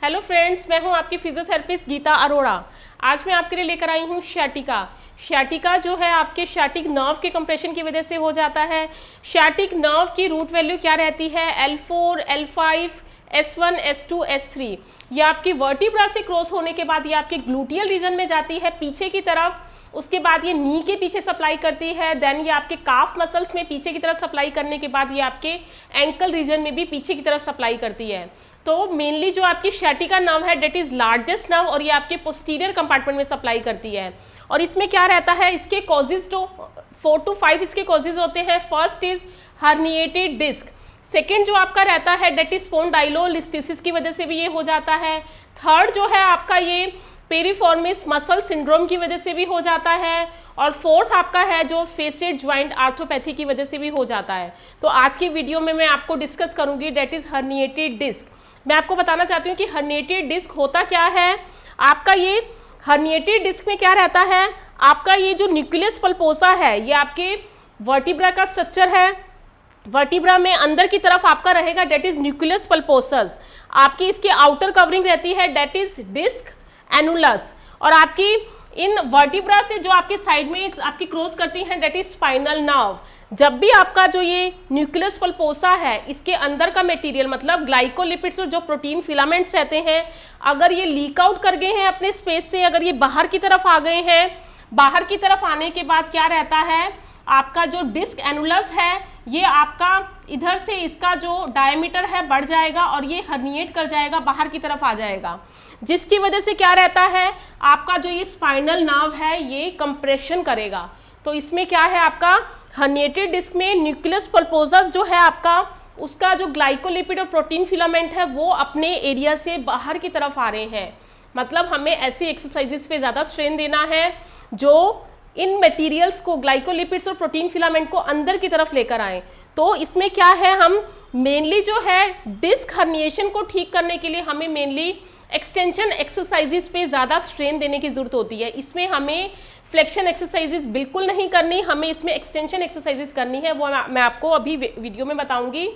Hello friends, मैं हूं आपकी फिजियोथेरेपिस्ट गीता अरोड़ा। आज मैं आपके लिए लेकर आई हूं sciatica। sciatica जो है आपके sciatic नर्व के कंप्रेशन की वजह से हो जाता है। sciatic नर्व की रूट वैल्यू क्या रहती है? L4, L5, S1, S2, S3। ये आपकी वर्टिब्रा से क्रॉस होने के बाद ये आपके ग्लूटियल रीजन में जाती है पीछे की तरफ। उसके बाद ये नी के पीछे सप्लाई करती है, देन ये आपके काफ मसल्स में पीछे की तरफ सप्लाई करने के बाद ये आपके एंकल रीजन में भी पीछे की तरफ सप्लाई करती है। तो मेनली जो आपकी sciatica नर्व है डेट इज लार्जेस्ट नर्व और ये आपके पोस्टीरियर कंपार्टमेंट में सप्लाई करती है। और इसमें क्या रहता है, इसके कॉजेज तो 4 to 5 इसके कॉजेज होते हैं। First is herniated disc, second जो आपका रहता है डेट इज स्पॉन्डाइलोलिस्थेसिस की वजह से भी ये हो जाता है। थर्ड जो है आपका ये पेरिफॉर्मिस मसल सिंड्रोम की वजह से भी हो जाता है। और फोर्थ आपका है जो फेसिड ज्वाइंट आर्थोपैथी की वजह से भी हो जाता है। तो आज की वीडियो में मैं आपको डिस्कस करूंगी डेट इज हर्निएटेड डिस्क। मैं आपको बताना चाहती हूँ कि हर्निएटेड डिस्क होता क्या है। आपका ये हर्निएटेड डिस्क में क्या रहता है, आपका ये जो न्यूक्लियस पल्पोसा है ये आपके वर्टिब्रा का स्ट्रक्चर है। वर्टिब्रा में अंदर की तरफ आपका रहेगा डेट इज न्यूक्लियस पल्पोसस। आपकी इसकी आउटर कवरिंग रहती है डेट इज डिस्क एनुलस। और आपकी इन वर्टिब्रा से जो आपके साइड में आपकी क्रॉस करती है डेट इज स्पाइनल नर्व। जब भी आपका जो ये न्यूक्लियस पल्पोसा है इसके अंदर का मटेरियल मतलब ग्लाइकोलिपिड्स और जो प्रोटीन फिलामेंट्स रहते हैं, अगर ये लीक आउट कर गए हैं अपने स्पेस से, अगर ये बाहर की तरफ आ गए हैं, बाहर की तरफ आने के बाद क्या रहता है, आपका जो डिस्क एनुलस है ये आपका इधर से इसका जो डायमीटर है बढ़ जाएगा और ये हर्निएट कर जाएगा, बाहर की तरफ आ जाएगा, जिसकी वजह से क्या रहता है, आपका जो ये स्पाइनल नर्व है ये कंप्रेशन करेगा। तो इसमें क्या है, आपका हर्निएटेड डिस्क में न्यूक्लियस पल्पोसस जो है आपका, उसका जो ग्लाइकोलिपिड और प्रोटीन फिलामेंट है वो अपने एरिया से बाहर की तरफ आ रहे हैं। मतलब हमें ऐसी एक्सरसाइजेस पे ज़्यादा स्ट्रेन देना है जो इन मटेरियल्स को, ग्लाइकोलिपिड्स और प्रोटीन फिलामेंट को अंदर की तरफ लेकर आए। तो इसमें क्या है, हम मेनली जो है डिस्क हर्निएशन को ठीक करने के लिए हमें मेनली एक्सटेंशन एक्सरसाइजेस पे ज़्यादा स्ट्रेन देने की जरूरत होती है। इसमें हमें फ्लेक्शन एक्सरसाइजेस बिल्कुल नहीं करनी, हमें इसमें एक्सटेंशन एक्सरसाइजेस करनी है, वो मैं आपको अभी वीडियो में बताऊंगी।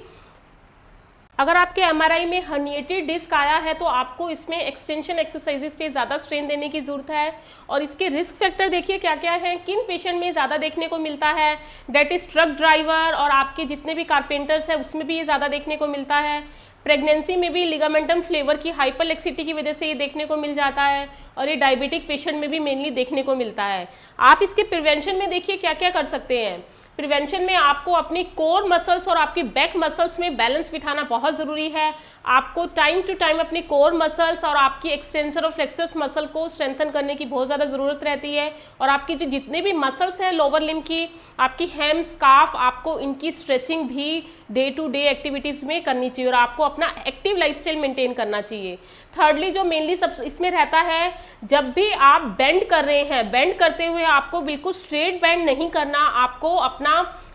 अगर आपके एमआरआई में हर्निएटेड डिस्क आया है तो आपको इसमें एक्सटेंशन एक्सरसाइजेस पे ज़्यादा स्ट्रेन देने की ज़रूरत है। और इसके रिस्क फैक्टर देखिए क्या क्या है, किन पेशेंट में ज़्यादा देखने को मिलता है, डेट इज ट्रक ड्राइवर और आपके जितने भी कारपेंटर्स हैं उसमें भी ये ज़्यादा देखने को मिलता है। प्रेगनेंसी में भी लिगामेंटम फ्लेवर की हाइपरलेक्सिटी की वजह से ये देखने को मिल जाता है। और ये डायबिटिक पेशेंट में भी मेनली देखने को मिलता है। आप इसके प्रिवेंशन में देखिए क्या क्या कर सकते हैं। प्रिवेंशन में आपको अपनी कोर मसल्स और आपकी बैक मसल्स में बैलेंस बिठाना बहुत ज़रूरी है। आपको टाइम टू टाइम अपनी कोर मसल्स और आपकी एक्सटेंसर और फ्लेक्सर्स मसल को स्ट्रेंथन करने की बहुत ज़्यादा ज़रूरत रहती है। और आपकी जो जितने भी मसल्स हैं लोअर लिम्ब की, आपकी हैम्स, काफ, आपको इनकी स्ट्रेचिंग भी डे टू डे एक्टिविटीज़ में करनी चाहिए और आपको अपना एक्टिव लाइफस्टाइल मेंटेन करना चाहिए। थर्डली जो मेनली सब इसमें रहता है, जब भी आप बेंड कर रहे हैं, बेंड करते हुए आपको बिल्कुल स्ट्रेट बेंड नहीं करना, आपको अपना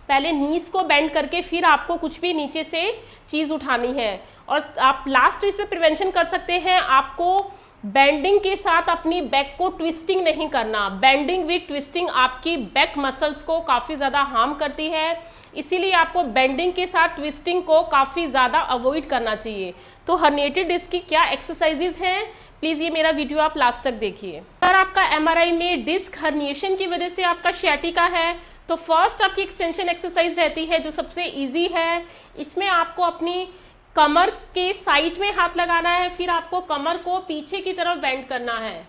पहले नीज को बेंड करके फिर आपको कुछ भी नीचे से चीज़ उठानी है। और आप लास्ट इसमें प्रिवेंशन कर सकते हैं, आपको बेंडिंग के साथ अपनी बैक को ट्विस्टिंग नहीं करना। बेंडिंग विद ट्विस्टिंग आपकी बैक मसल्स को काफ़ी ज़्यादा हार्म करती है, इसीलिए आपको बेंडिंग के साथ ट्विस्टिंग को काफ़ी ज़्यादा अवॉइड करना चाहिए। तो हर्निएटेड डिस्क की क्या एक्सरसाइजेज हैं, प्लीज़ ये मेरा वीडियो आप लास्ट तक देखिए। अगर आपका एमआरआई में डिस्क हर्निएशन की वजह से आपका sciatica है तो फर्स्ट आपकी एक्सटेंशन एक्सरसाइज रहती है जो सबसे इजी है। इसमें आपको अपनी कमर के साइड में हाथ लगाना है, फिर आपको कमर को पीछे की तरफ बेंड करना है।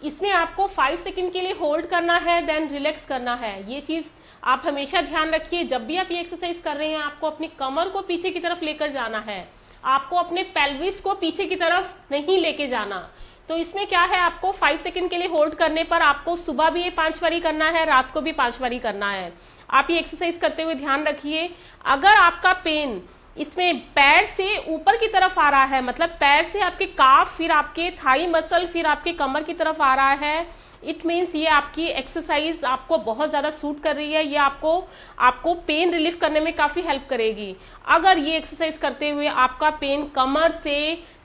इसमें आपको 5 सेकंड के लिए होल्ड करना है, देन रिलैक्स करना है। ये चीज़ आप हमेशा ध्यान रखिए, जब भी आप ये एक्सरसाइज कर रहे हैं आपको अपनी कमर को पीछे की तरफ लेकर जाना है, आपको अपने पेल्विस को पीछे की तरफ नहीं लेके जाना। तो इसमें क्या है, आपको 5 सेकंड के लिए होल्ड करने पर आपको सुबह भी ये 5 बारी करना है, रात को भी 5 बारी करना है। आप ये एक्सरसाइज करते हुए ध्यान रखिए। अगर आपका पेन इसमें पैर से ऊपर की तरफ आ रहा है, मतलब पैर से आपके काफ, फिर आपके थाई मसल, फिर आपके कमर की तरफ आ रहा है, इट मीन्स ये आपकी एक्सरसाइज आपको बहुत ज़्यादा सूट कर रही है, ये आपको पेन रिलीफ करने में काफ़ी हेल्प करेगी। अगर ये एक्सरसाइज करते हुए आपका पेन कमर से,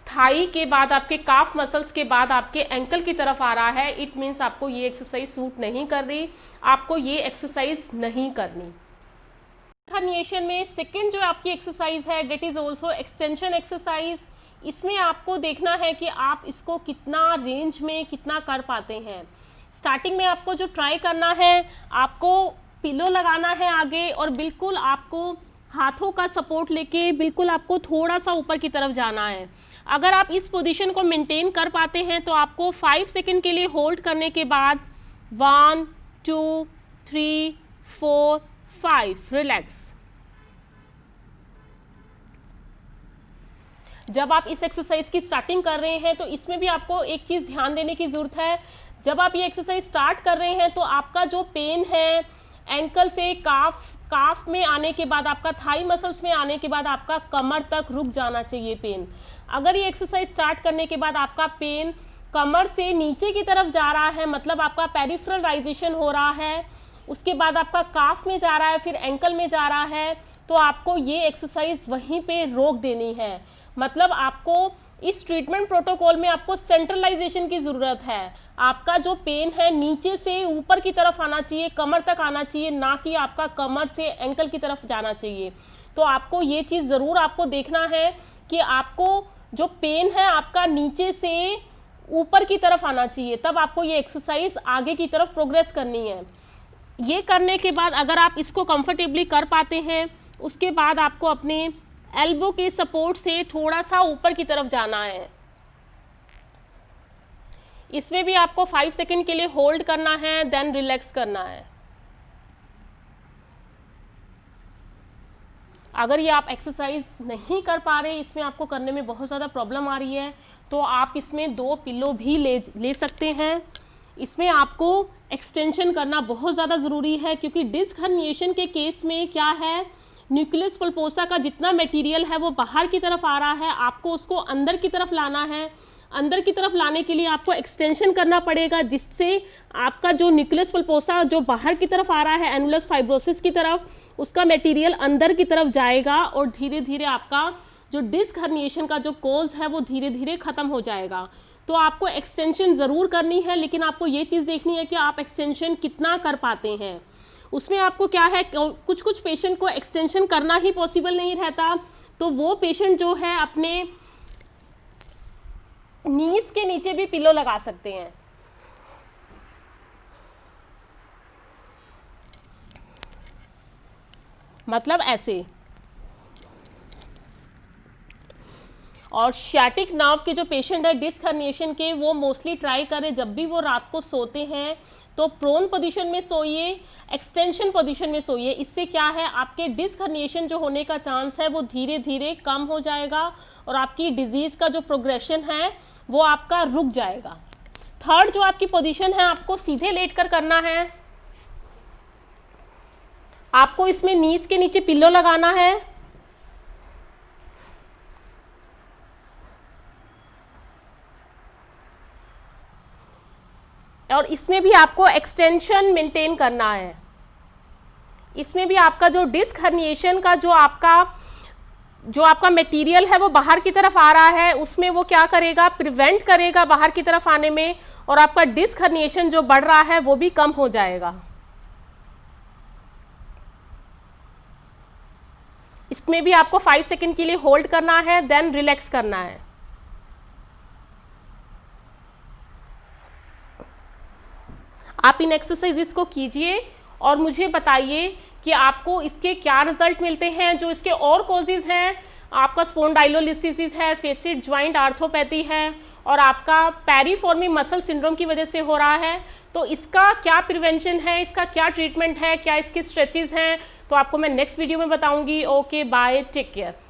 थाई के बाद आपके काफ मसल्स के बाद आपके एंकल की तरफ आ रहा है, इट मीन्स आपको ये एक्सरसाइज सूट नहीं कर रही, आपको ये एक्सरसाइज नहीं करनी। हर्निएशन में सेकंड जो आपकी एक्सरसाइज है that is also extension exercise. इसमें आपको देखना है कि आप इसको कितना रेंज में कितना कर पाते हैं। स्टार्टिंग में आपको जो ट्राई करना है, आपको पिलो लगाना है आगे और बिल्कुल आपको हाथों का सपोर्ट लेके बिल्कुल आपको थोड़ा सा ऊपर की तरफ जाना है। अगर आप इस पोजीशन को मेंटेन कर पाते हैं तो आपको 5 सेकंड के लिए होल्ड करने के बाद 1 2 3 4 5 रिलैक्स। जब आप इस एक्सरसाइज की स्टार्टिंग कर रहे हैं तो इसमें भी आपको एक चीज़ ध्यान देने की ज़रूरत है। जब आप ये एक्सरसाइज स्टार्ट कर रहे हैं तो आपका जो पेन है एंकल से काफ में आने के बाद, आपका थाई मसल्स में आने के बाद आपका कमर तक रुक जाना चाहिए पेन। अगर ये एक्सरसाइज स्टार्ट करने के बाद आपका पेन कमर से नीचे की तरफ जा रहा है, मतलब आपका पेरिफेरलाइजेशन हो रहा है, उसके बाद आपका काफ में जा रहा है, फिर एंकल में जा रहा है, तो आपको ये एक्सरसाइज वहीं पे रोक देनी है। मतलब आपको इस ट्रीटमेंट प्रोटोकॉल में आपको सेंट्रलाइजेशन की ज़रूरत है। आपका जो पेन है नीचे से ऊपर की तरफ आना चाहिए, कमर तक आना चाहिए, ना कि आपका कमर से एंकल की तरफ जाना चाहिए। तो आपको ये चीज़ ज़रूर आपको देखना है कि आपको जो पेन है आपका नीचे से ऊपर की तरफ आना चाहिए, तब आपको ये एक्सरसाइज आगे की तरफ प्रोग्रेस करनी है। ये करने के बाद अगर आप इसको कंफर्टेबली कर पाते हैं, उसके बाद आपको अपने एल्बो के सपोर्ट से थोड़ा सा ऊपर की तरफ जाना है। इसमें भी आपको 5 सेकंड के लिए होल्ड करना है, देन रिलैक्स करना है। अगर ये आप एक्सरसाइज नहीं कर पा रहे, इसमें आपको करने में बहुत ज़्यादा प्रॉब्लम आ रही है, तो आप इसमें 2 पिलो भी ले सकते हैं। इसमें आपको एक्सटेंशन करना बहुत ज़्यादा ज़रूरी है, क्योंकि डिस्क हर्निएशन के केस में क्या है, न्यूक्लियस पल्पोसा का जितना मटेरियल है वो बाहर की तरफ आ रहा है, आपको उसको अंदर की तरफ लाना है। अंदर की तरफ लाने के लिए आपको एक्सटेंशन करना पड़ेगा, जिससे आपका जो न्यूक्लियस पल्पोसा जो बाहर की तरफ आ रहा है एनुलस फाइब्रोसिस की तरफ, उसका मटेरियल अंदर की तरफ जाएगा और धीरे धीरे आपका जो डिस्क हर्निएशन का जो कोज है वो धीरे धीरे ख़त्म हो जाएगा। तो आपको एक्सटेंशन ज़रूर करनी है, लेकिन आपको ये चीज़ देखनी है कि आप एक्सटेंशन कितना कर पाते हैं। उसमें आपको क्या है, कुछ पेशेंट को एक्सटेंशन करना ही पॉसिबल नहीं रहता, तो वो पेशेंट जो है अपने नीज के नीचे भी पिलो लगा सकते हैं। मतलब ऐसे। और शैटिक नर्व के जो पेशेंट है डिस्क हर्निएशन के, वो मोस्टली ट्राई करें जब भी वो रात को सोते हैं तो प्रोन पोजीशन में सोइए, एक्सटेंशन पोजीशन में सोइए। इससे क्या है, आपके डिस्क हर्निएशन जो होने का चांस है वो धीरे धीरे कम हो जाएगा और आपकी डिजीज़ का जो प्रोग्रेशन है वो आपका रुक जाएगा। थर्ड जो आपकी पोजीशन है, आपको सीधे लेटकर करना है। आपको इसमें नीज के नीचे पिलो लगाना है और इसमें भी आपको एक्सटेंशन मेंटेन करना है। इसमें भी आपका जो डिस्क हर्निएशन का जो आपका मटेरियल है वो बाहर की तरफ आ रहा है, उसमें वो क्या करेगा, प्रिवेंट करेगा बाहर की तरफ आने में, और आपका डिस्क हर्निएशन जो बढ़ रहा है वो भी कम हो जाएगा। इसमें भी आपको 5 सेकंड के लिए होल्ड करना है, देन रिलैक्स करना है। आप इन एक्सरसाइजेस को कीजिए और मुझे बताइए कि आपको इसके क्या रिजल्ट मिलते हैं। जो इसके और कॉजेज हैं, आपका स्पॉन्डाइलोलिसिस है, फेसिड ज्वाइंट आर्थोपैथी है और आपका पेरिफॉर्मी मसल सिंड्रोम की वजह से हो रहा है, तो इसका क्या प्रिवेंशन है, इसका क्या ट्रीटमेंट है, क्या इसके स्ट्रेचेज हैं, तो आपको मैं नेक्स्ट वीडियो में बताऊंगी। Okay bye, take care.